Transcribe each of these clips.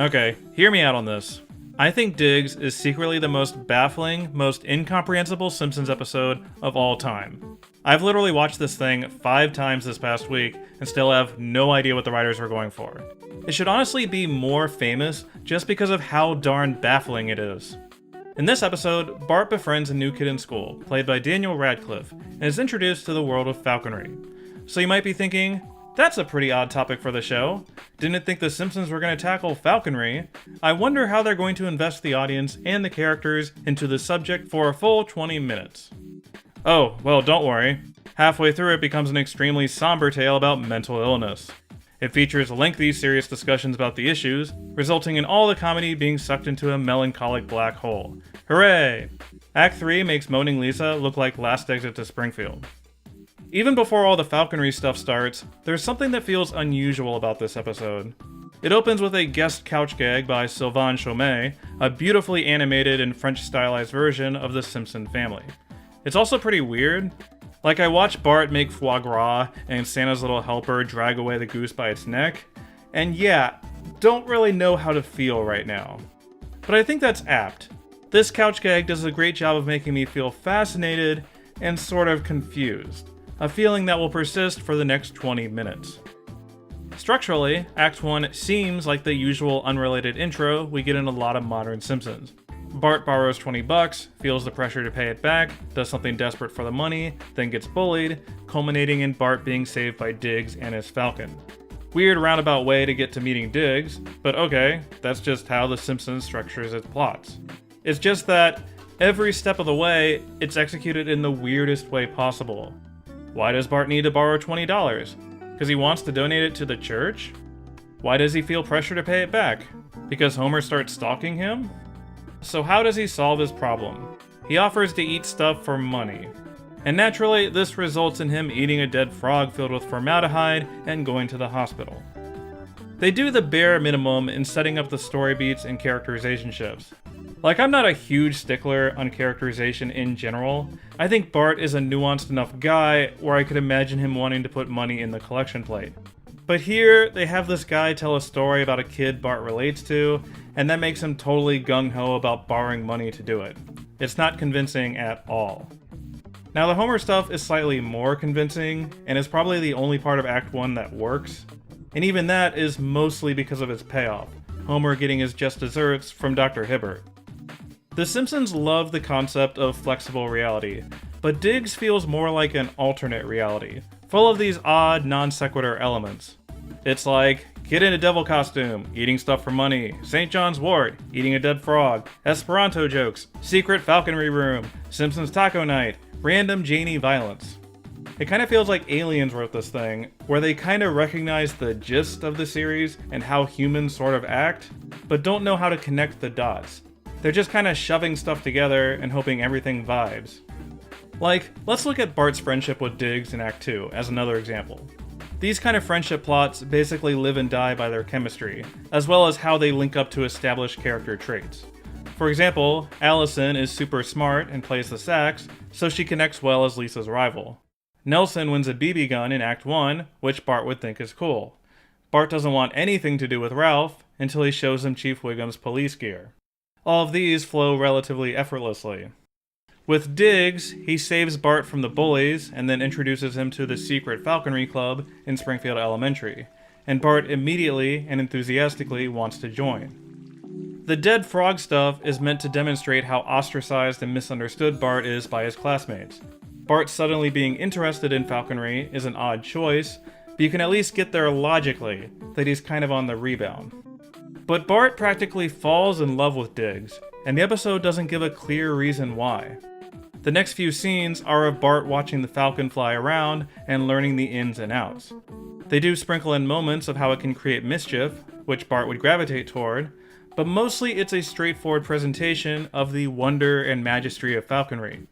Okay, hear me out on this. I think Diggs is secretly the most baffling, most incomprehensible Simpsons episode of all time. I've literally watched this thing 5 times this past week and still have no idea what the writers were going for. It should honestly be more famous just because of how darn baffling it is. In this episode, Bart befriends a new kid in school, played by Daniel Radcliffe, and is introduced to the world of falconry. So you might be thinking, that's a pretty odd topic for the show. Didn't think the Simpsons were going to tackle falconry. I wonder how they're going to invest the audience and the characters into the subject for a full 20 minutes. Oh, well, don't worry. Halfway through it becomes an extremely somber tale about mental illness. It features lengthy, serious discussions about the issues, resulting in all the comedy being sucked into a melancholic black hole. Hooray! Act 3 makes Moaning Lisa look like Last Exit to Springfield. Even before all the falconry stuff starts, there's something that feels unusual about this episode. It opens with a guest couch gag by Sylvain Chomet, a beautifully animated and French stylized version of the Simpson family. It's also pretty weird. Like, I watch Bart make foie gras and Santa's little helper drag away the goose by its neck, and yeah, don't really know how to feel right now. But I think that's apt. This couch gag does a great job of making me feel fascinated and sort of confused. A feeling that will persist for the next 20 minutes. Structurally, Act 1 seems like the usual unrelated intro we get in a lot of modern Simpsons. Bart borrows $20, feels the pressure to pay it back, does something desperate for the money, then gets bullied, culminating in Bart being saved by Diggs and his falcon. Weird roundabout way to get to meeting Diggs, but okay, that's just how The Simpsons structures its plots. It's just that, every step of the way, it's executed in the weirdest way possible. Why does Bart need to borrow $20? Because he wants to donate it to the church? Why does he feel pressure to pay it back? Because Homer starts stalking him? So how does he solve his problem? He offers to eat stuff for money. And naturally, this results in him eating a dead frog filled with formaldehyde and going to the hospital. They do the bare minimum in setting up the story beats and characterization shifts. Like, I'm not a huge stickler on characterization in general. I think Bart is a nuanced enough guy where I could imagine him wanting to put money in the collection plate. But here, they have this guy tell a story about a kid Bart relates to, and that makes him totally gung-ho about borrowing money to do it. It's not convincing at all. Now, the Homer stuff is slightly more convincing, and is probably the only part of Act 1 that works. And even that is mostly because of its payoff, Homer getting his just desserts from Dr. Hibbert. The Simpsons love the concept of flexible reality, but Diggs feels more like an alternate reality, full of these odd non sequitur elements. It's like, kid in a devil costume, eating stuff for money, St. John's wort, eating a dead frog, Esperanto jokes, secret falconry room, Simpsons taco night, random Janie violence. It kind of feels like Aliens wrote this thing, where they kind of recognize the gist of the series and how humans sort of act, but don't know how to connect the dots. They're just kind of shoving stuff together and hoping everything vibes. Like, let's look at Bart's friendship with Diggs in Act 2 as another example. These kind of friendship plots basically live and die by their chemistry, as well as how they link up to established character traits. For example, Allison is super smart and plays the sax, so she connects well as Lisa's rival. Nelson wins a BB gun in Act 1, which Bart would think is cool. Bart doesn't want anything to do with Ralph until he shows him Chief Wiggum's police gear. All of these flow relatively effortlessly. With Diggs, he saves Bart from the bullies and then introduces him to the secret falconry club in Springfield Elementary, and Bart immediately and enthusiastically wants to join. The dead frog stuff is meant to demonstrate how ostracized and misunderstood Bart is by his classmates. Bart suddenly being interested in falconry is an odd choice, but you can at least get there logically, that he's kind of on the rebound. But Bart practically falls in love with Diggs, and the episode doesn't give a clear reason why. The next few scenes are of Bart watching the falcon fly around and learning the ins and outs. They do sprinkle in moments of how it can create mischief, which Bart would gravitate toward, but mostly it's a straightforward presentation of the wonder and majesty of falconry.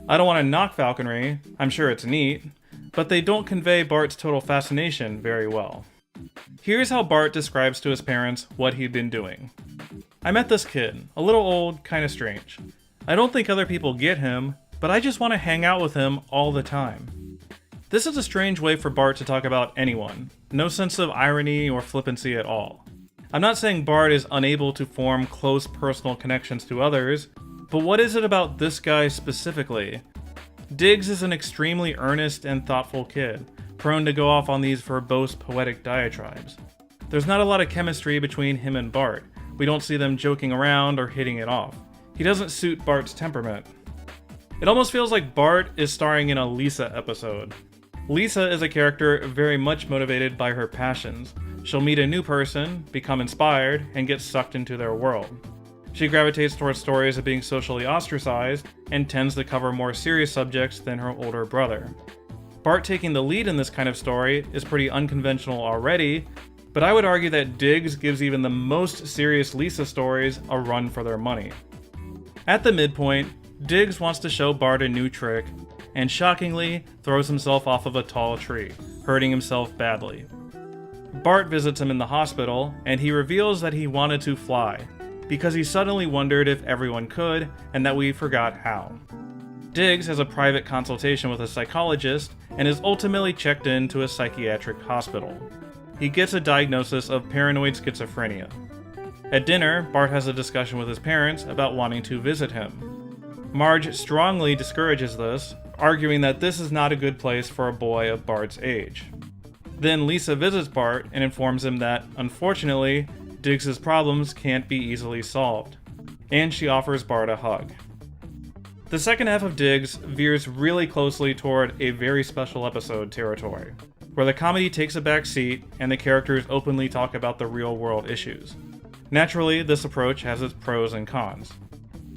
I don't want to knock falconry, I'm sure it's neat, but they don't convey Bart's total fascination very well. Here's how Bart describes to his parents what he'd been doing. I met this kid, a little old, kinda strange. I don't think other people get him, but I just want to hang out with him all the time. This is a strange way for Bart to talk about anyone. No sense of irony or flippancy at all. I'm not saying Bart is unable to form close personal connections to others, but what is it about this guy specifically? Diggs is an extremely earnest and thoughtful kid, prone to go off on these verbose poetic diatribes. There's not a lot of chemistry between him and Bart. We don't see them joking around or hitting it off. He doesn't suit Bart's temperament. It almost feels like Bart is starring in a Lisa episode. Lisa is a character very much motivated by her passions. She'll meet a new person, become inspired, and get sucked into their world. She gravitates towards stories of being socially ostracized and tends to cover more serious subjects than her older brother. Bart taking the lead in this kind of story is pretty unconventional already, but I would argue that Diggs gives even the most serious Lisa stories a run for their money. At the midpoint, Diggs wants to show Bart a new trick, and shockingly throws himself off of a tall tree, hurting himself badly. Bart visits him in the hospital, and he reveals that he wanted to fly, because he suddenly wondered if everyone could, and that we forgot how. Diggs has a private consultation with a psychologist, and is ultimately checked into a psychiatric hospital. He gets a diagnosis of paranoid schizophrenia. At dinner, Bart has a discussion with his parents about wanting to visit him. Marge strongly discourages this, arguing that this is not a good place for a boy of Bart's age. Then Lisa visits Bart and informs him that, unfortunately, Diggs' problems can't be easily solved, and she offers Bart a hug. The second half of Diggs veers really closely toward a very special episode territory, where the comedy takes a back seat and the characters openly talk about the real-world issues. Naturally, this approach has its pros and cons.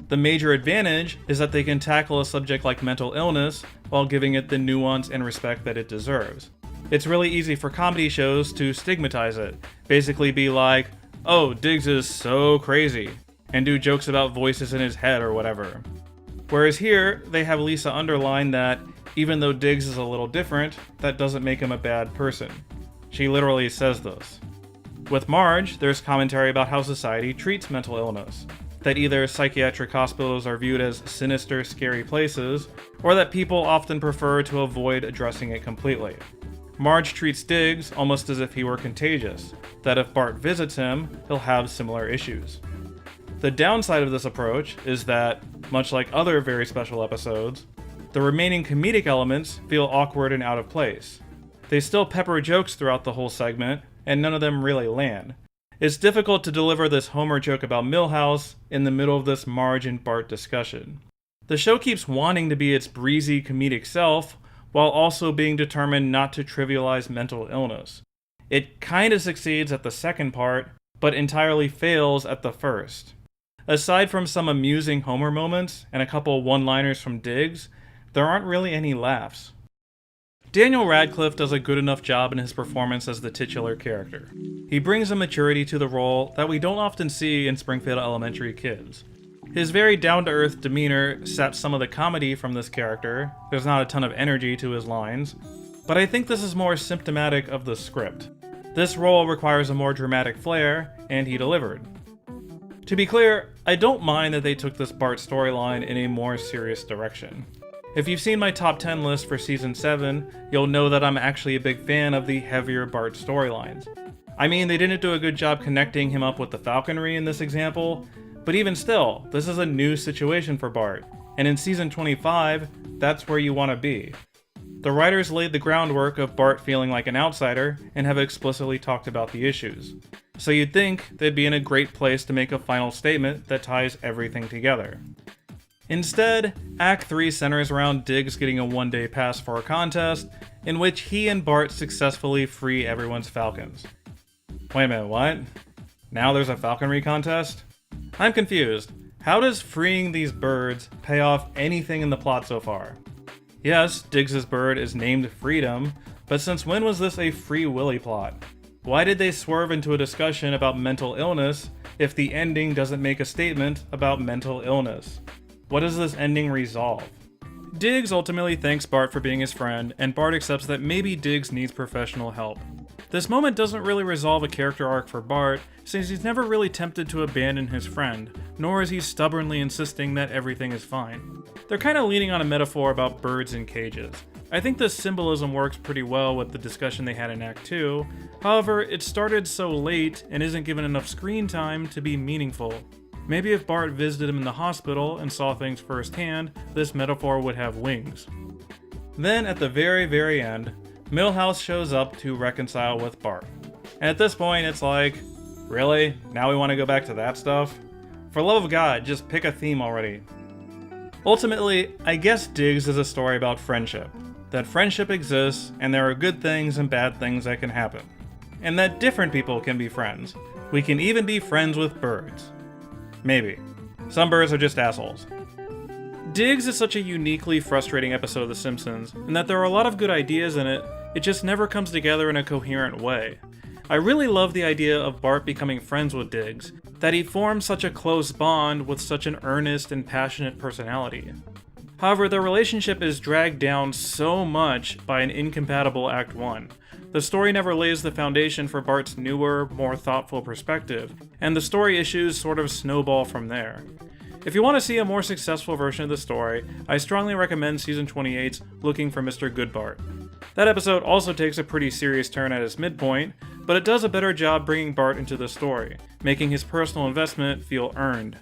The major advantage is that they can tackle a subject like mental illness while giving it the nuance and respect that it deserves. It's really easy for comedy shows to stigmatize it, basically be like, oh, Diggs is so crazy, and do jokes about voices in his head or whatever. Whereas here, they have Lisa underline that, even though Diggs is a little different, that doesn't make him a bad person. She literally says this. With Marge, there's commentary about how society treats mental illness. That either psychiatric hospitals are viewed as sinister, scary places, or that people often prefer to avoid addressing it completely. Marge treats Diggs almost as if he were contagious, that if Bart visits him, he'll have similar issues. The downside of this approach is that, much like other very special episodes, the remaining comedic elements feel awkward and out of place. They still pepper jokes throughout the whole segment, and none of them really land. It's difficult to deliver this Homer joke about Milhouse in the middle of this Marge and Bart discussion. The show keeps wanting to be its breezy comedic self, while also being determined not to trivialize mental illness. It kinda succeeds at the second part, but entirely fails at the first. Aside from some amusing Homer moments and a couple one-liners from Diggs, there aren't really any laughs. Daniel Radcliffe does a good enough job in his performance as the titular character. He brings a maturity to the role that we don't often see in Springfield Elementary kids. His very down-to-earth demeanor saps some of the comedy from this character. There's not a ton of energy to his lines, but I think this is more symptomatic of the script. This role requires a more dramatic flair, and he delivered. To be clear, I don't mind that they took this Bart storyline in a more serious direction. If you've seen my top 10 list for Season 7, you'll know that I'm actually a big fan of the heavier Bart storylines. I mean, they didn't do a good job connecting him up with the falconry in this example, but even still, this is a new situation for Bart, and in Season 25, that's where you want to be. The writers laid the groundwork of Bart feeling like an outsider and have explicitly talked about the issues. So you'd think they'd be in a great place to make a final statement that ties everything together. Instead, Act 3 centers around Diggs getting a one-day pass for a contest, in which he and Bart successfully free everyone's falcons. Wait a minute, what? Now there's a falconry contest? I'm confused. How does freeing these birds pay off anything in the plot so far? Yes, Diggs' bird is named Freedom, but since when was this a Free Willy plot? Why did they swerve into a discussion about mental illness if the ending doesn't make a statement about mental illness? What does this ending resolve? Diggs ultimately thanks Bart for being his friend, and Bart accepts that maybe Diggs needs professional help. This moment doesn't really resolve a character arc for Bart, since he's never really tempted to abandon his friend, nor is he stubbornly insisting that everything is fine. They're kinda leaning on a metaphor about birds in cages. I think the symbolism works pretty well with the discussion they had in Act 2, however, it started so late and isn't given enough screen time to be meaningful. Maybe if Bart visited him in the hospital and saw things firsthand, this metaphor would have wings. Then, at the very end, Milhouse shows up to reconcile with Bart. And at this point, it's like, really? Now we want to go back to that stuff? For love of God, just pick a theme already. Ultimately, I guess Diggs is a story about friendship. That friendship exists, and there are good things and bad things that can happen. And that different people can be friends. We can even be friends with birds. Maybe. Some birds are just assholes. Diggs is such a uniquely frustrating episode of The Simpsons, in that there are a lot of good ideas in it, it just never comes together in a coherent way. I really love the idea of Bart becoming friends with Diggs, that he forms such a close bond with such an earnest and passionate personality. However, their relationship is dragged down so much by an incompatible Act 1. The story never lays the foundation for Bart's newer, more thoughtful perspective, and the story issues sort of snowball from there. If you want to see a more successful version of the story, I strongly recommend Season 28's Looking for Mr. Goodbart. That episode also takes a pretty serious turn at its midpoint, but it does a better job bringing Bart into the story, making his personal investment feel earned.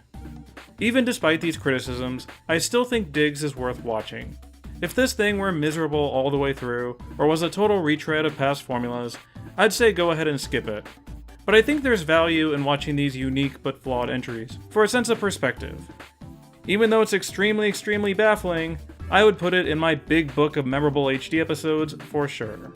Even despite these criticisms, I still think Diggs is worth watching. If this thing were miserable all the way through, or was a total retread of past formulas, I'd say go ahead and skip it. But I think there's value in watching these unique but flawed entries, for a sense of perspective. Even though it's extremely baffling, I would put it in my big book of memorable HD episodes for sure.